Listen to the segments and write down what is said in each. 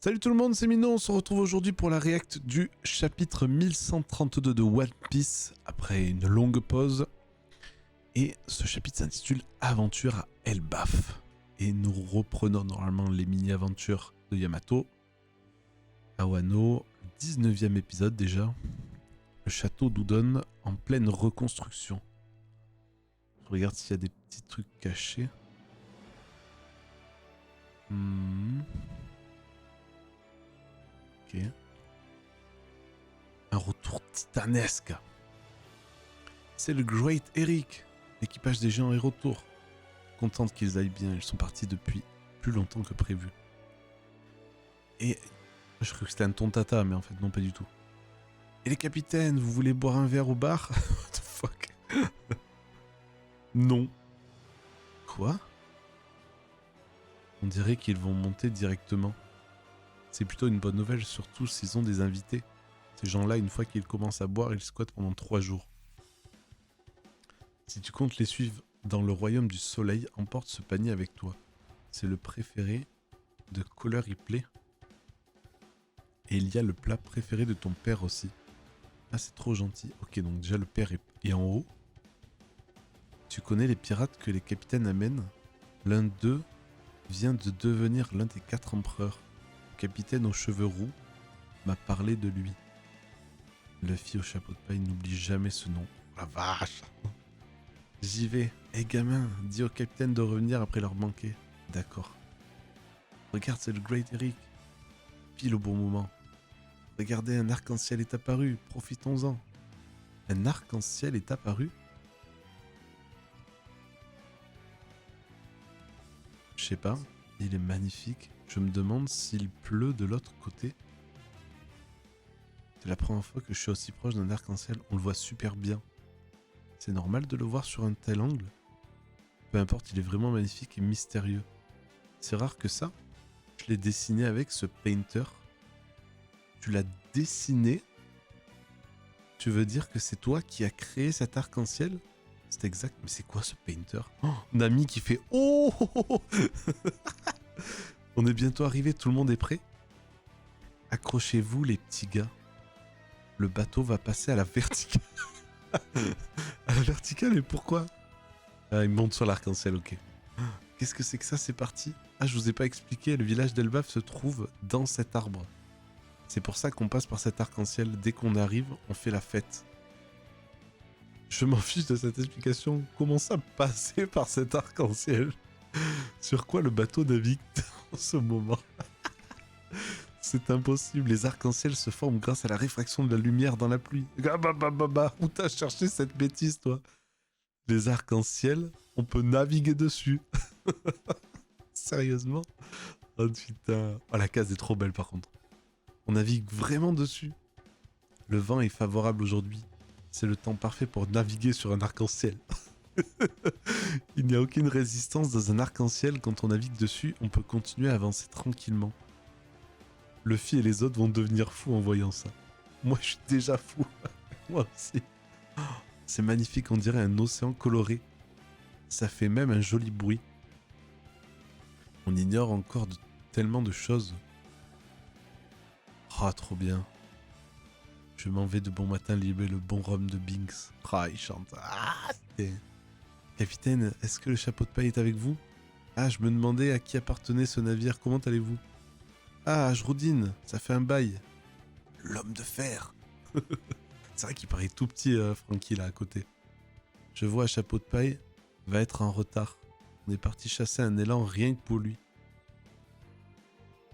Salut tout le monde, c'est Mino, on se retrouve aujourd'hui pour la react du chapitre 1132 de One Piece, après une longue pause. Et ce chapitre s'intitule Aventure à Elbaf. Et nous reprenons normalement les mini-aventures de Yamato. À Wano, 19e épisode déjà. Le château d'Udon en pleine reconstruction. Je regarde s'il y a des petits trucs cachés. Ok. Un retour titanesque. C'est le Great Eric. L'équipage des géants est retour. Contente qu'ils aillent bien, ils sont partis depuis plus longtemps que prévu. Et je crois que c'était un tontata, mais en fait non, pas du tout. Et les capitaines, vous voulez boire un verre au bar? What the fuck? Non. Quoi? On dirait qu'ils vont monter directement. C'est plutôt une bonne nouvelle, surtout s'ils ont des invités. Ces gens-là, une fois qu'ils commencent à boire, ils squattent pendant 3 jours. Si tu comptes les suivre dans le royaume du soleil, emporte ce panier avec toi. C'est le préféré de Color Ripley. Et il y a le plat préféré de ton père aussi. Ah, c'est trop gentil. Ok, donc déjà le père est en haut. Tu connais les pirates que les capitaines amènent? L'un d'eux vient de devenir l'un des 4 empereurs. Le capitaine aux cheveux roux m'a parlé de lui. Luffy au chapeau de paille n'oublie jamais ce nom. La vache! J'y vais. Hé gamin, dis au capitaine de revenir après leur manquer. D'accord. Regarde, c'est le Great Eric. Pile au bon moment. Regardez, un arc-en-ciel est apparu. Profitons-en. Un arc-en-ciel est apparu? Je sais pas. Il est magnifique. Je me demande s'il pleut de l'autre côté. C'est la première fois que je suis aussi proche d'un arc-en-ciel. On le voit super bien. C'est normal de le voir sur un tel angle? Peu importe, il est vraiment magnifique et mystérieux. C'est rare que ça. Je l'ai dessiné avec ce painter. Tu l'as dessiné? Tu veux dire que c'est toi qui as créé cet arc-en-ciel? C'est exact, mais c'est quoi ce painter? Oh, Nami qui fait oh! On est bientôt arrivé, tout le monde est prêt? Accrochez-vous les petits gars. Le bateau va passer à la verticale. À la verticale, et pourquoi? Ah, il monte sur l'arc-en-ciel, ok. Qu'est-ce que c'est que ça? C'est parti. Ah, je vous ai pas expliqué, le village d'Elbaf se trouve dans cet arbre. C'est pour ça qu'on passe par cet arc-en-ciel. Dès qu'on arrive, on fait la fête. Je m'en fiche de cette explication. Comment ça passer par cet arc-en-ciel? Sur quoi le bateau navigue en ce moment? C'est impossible, les arcs-en-ciel se forment grâce à la réfraction de la lumière dans la pluie. Ah bah, où t'as cherché cette bêtise, toi? Les arcs-en-ciel, on peut naviguer dessus. Sérieusement? Oh putain. Oh, la case est trop belle par contre. On navigue vraiment dessus. Le vent est favorable aujourd'hui. C'est le temps parfait pour naviguer sur un arc-en-ciel. Il n'y a aucune résistance dans un arc-en-ciel. Quand on navigue dessus, on peut continuer à avancer tranquillement. Luffy et les autres vont devenir fous en voyant ça. Moi, je suis déjà fou. Moi aussi. Oh, c'est magnifique, on dirait un océan coloré. Ça fait même un joli bruit. On ignore encore tellement de choses. Ah, oh, trop bien. Je m'en vais de bon matin livrer le bon rhum de Binks. Ah, il chante. Ah, capitaine, est-ce que le chapeau de paille est avec vous? Ah, je me demandais à qui appartenait ce navire. Comment allez-vous? Ah, Ajroudine, ça fait un bail. L'homme de fer. C'est vrai qu'il paraît tout petit, Frankie, là, à côté. Je vois chapeau de paille va être en retard. On est parti chasser un élan rien que pour lui.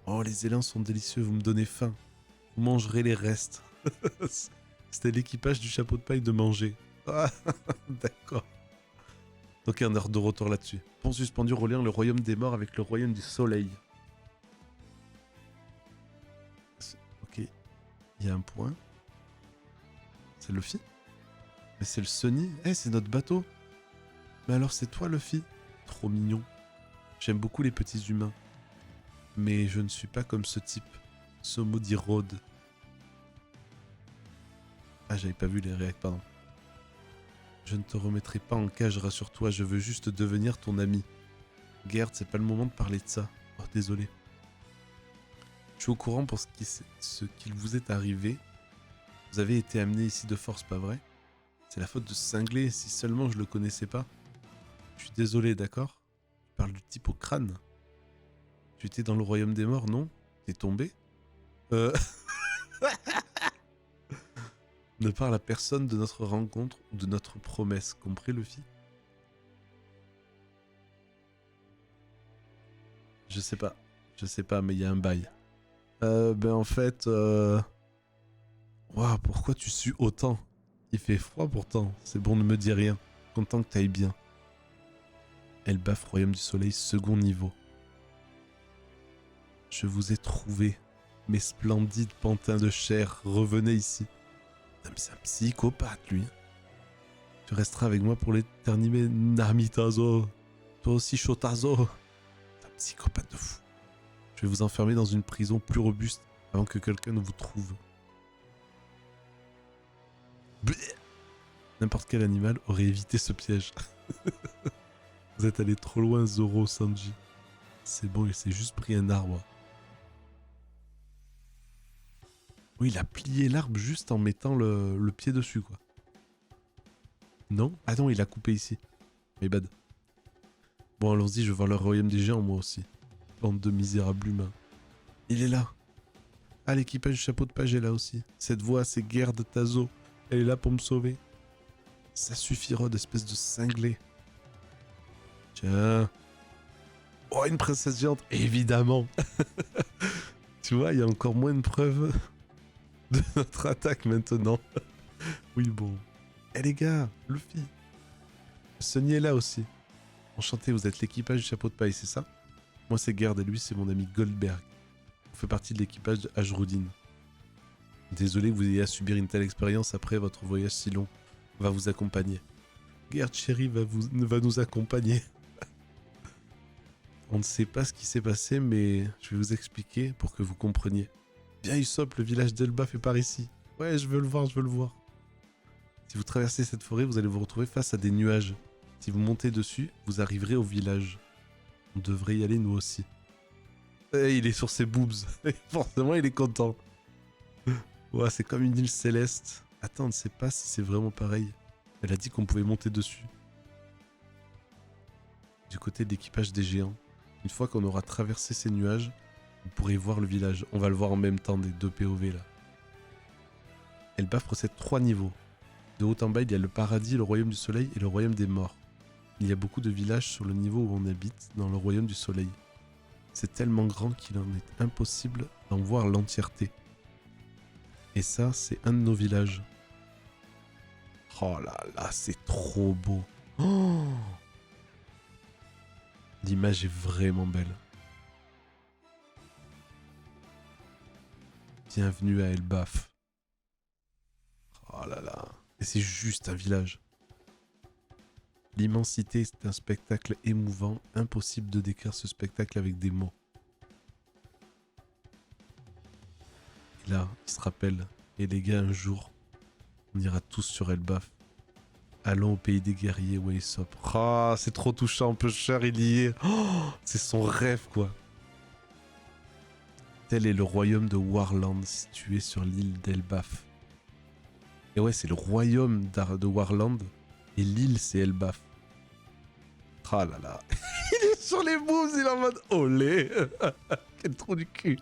Oh, les élans sont délicieux, vous me donnez faim. Vous mangerez les restes. C'était l'équipage du chapeau de paille de manger. Ah, d'accord. Ok, on est de retour là-dessus. Pont suspendu reliant le royaume des morts avec le royaume du soleil. Ok, il y a un point. C'est Luffy? Mais c'est le Sunny. Eh, c'est notre bateau. Mais alors c'est toi, Luffy? Trop mignon. J'aime beaucoup les petits humains. Mais je ne suis pas comme ce type. Ce maudit Rhodes. Ah, j'avais pas vu les réacts, pardon. Je ne te remettrai pas en cage, rassure-toi, je veux juste devenir ton ami. Gerd, c'est pas le moment de parler de ça. Oh, désolé. suis au courant pour ce qu'il vous est arrivé. Vous avez été amené ici de force, pas vrai? C'est la faute de ce cinglé, si seulement je le connaissais pas. Je suis désolé, d'accord? Je parle du type au crâne. Tu étais dans le royaume des morts, non? T'es tombé? Ne parle à personne de notre rencontre ou de notre promesse, compris Luffy? Je sais pas, mais il y a un bail. En fait... Waouh, pourquoi tu sues autant? Il fait froid pourtant, c'est bon, ne me dis rien. Content que t'ailles bien. Elbaf, royaume du soleil, second niveau. Je vous ai trouvé. Mes splendides pantins de chair, revenez ici. C'est un psychopathe, lui. Tu resteras avec moi pour l'éternité, Namitazo. Toi aussi, Shotazo. C'est un psychopathe de fou. Je vais vous enfermer dans une prison plus robuste avant que quelqu'un ne vous trouve. N'importe quel animal aurait évité ce piège. Vous êtes allé trop loin, Zoro, Sanji. C'est bon, il s'est juste pris un arbre. Oui, il a plié l'arbre juste en mettant le pied dessus, quoi. Non? Ah non, il a coupé ici. Mais bad. Bon, allons-y, je veux voir le royaume des géants, moi aussi. Bande de misérables humains. Il est là. Ah, l'équipage du chapeau de page est là aussi. Cette voix, c'est Guerre de Tazo. Elle est là pour me sauver. Ça suffira, d'espèce de cinglé. Tiens. Oh, une princesse géante, évidemment. Tu vois, il y a encore moins de preuves de notre attaque maintenant. Oui, bon. Eh les gars, Luffy. Sunny est là aussi. Enchanté, vous êtes l'équipage du chapeau de paille, c'est ça? Moi, c'est Gerd et lui, c'est mon ami Goldberg. On fait partie de l'équipage de Ajrudin. Désolé que vous ayez à subir une telle expérience après votre voyage si long. On va vous accompagner. Gerd chéri va nous accompagner. On ne sait pas ce qui s'est passé, mais je vais vous expliquer pour que vous compreniez. Bien Usopp, le village d'Elbaf est par ici. Ouais, je veux le voir, je veux le voir. Si vous traversez cette forêt, vous allez vous retrouver face à des nuages. Si vous montez dessus, vous arriverez au village. On devrait y aller nous aussi. Et il est sur ses boobs. Forcément, il est content. Ouais, c'est comme une île céleste. Attends, on ne sait pas si c'est vraiment pareil. Elle a dit qu'on pouvait monter dessus. Du côté de l'équipage des géants. Une fois qu'on aura traversé ces nuages, vous pourrez voir le village. On va le voir en même temps des deux POV là. Elbaf possède 3 niveaux. De haut en bas, il y a le paradis, le royaume du soleil et le royaume des morts. Il y a beaucoup de villages sur le niveau où on habite, dans le royaume du soleil. C'est tellement grand qu'il en est impossible d'en voir l'entièreté. Et ça, c'est un de nos villages. Oh là là, c'est trop beau. Oh, l'image est vraiment belle. Bienvenue à Elbaf. Oh là là. Et c'est juste un village. L'immensité est un spectacle émouvant, impossible de décrire ce spectacle avec des mots. Et là, il se rappelle, et les gars, un jour, on ira tous sur Elbaf. Allons au pays des guerriers, Usopp. Ah, c'est trop touchant, Pusher, il y est. Oh, c'est son rêve, quoi. Tel est le royaume de Warland, situé sur l'île d'Elbaf. Et ouais, c'est le royaume de Warland, et l'île, c'est Elbaf. Ah là là. Il est sur les moves, il est en mode olé. Quel trou du cul.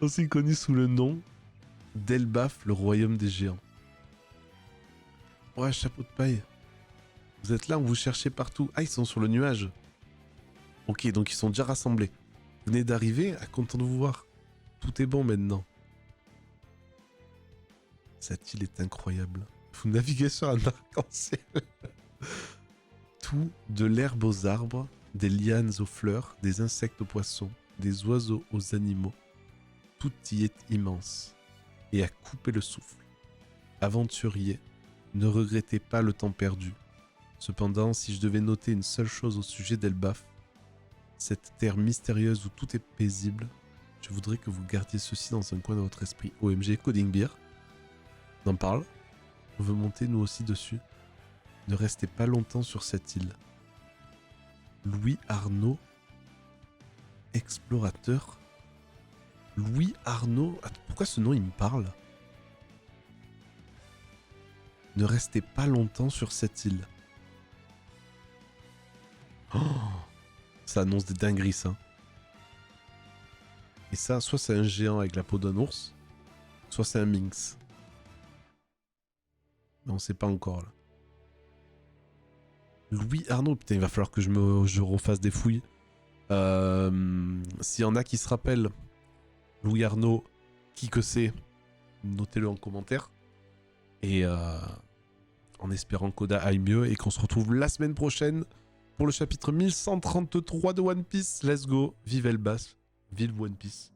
Aussi connu sous le nom d'Elbaf, le royaume des géants. Ouais, chapeau de paille. Vous êtes là, on vous cherchez partout. Ah, ils sont sur le nuage. Ok, donc ils sont déjà rassemblés. Vous venez d'arriver, content de vous voir. Tout est bon maintenant. Cette île est incroyable. Vous naviguez sur un arc-en-ciel. Tout, de l'herbe aux arbres, des lianes aux fleurs, des insectes aux poissons, des oiseaux aux animaux. Tout y est immense et à couper le souffle. Aventurier, ne regrettez pas le temps perdu. Cependant, si je devais noter une seule chose au sujet d'Elbaf, cette terre mystérieuse où tout est paisible, je voudrais que vous gardiez ceci dans un coin de votre esprit. OMG, Coding Beer. On en parle. On veut monter nous aussi dessus. Ne restez pas longtemps sur cette île. Louis Arnaud, explorateur. Louis Arnaud. Attends, pourquoi ce nom il me parle? Ne restez pas longtemps sur cette île. Oh, ça annonce des dingueries, ça. Et ça, soit c'est un géant avec la peau d'un ours, soit c'est un minx. Mais on sait pas encore, là. Louis Arnaud, putain, il va falloir que je refasse des fouilles. S'il y en a qui se rappellent, Louis Arnaud, qui que c'est, notez-le en commentaire. Et en espérant qu'Oda aille mieux et qu'on se retrouve la semaine prochaine pour le chapitre 1133 de One Piece. Let's go, vive Elbas, vive One Piece.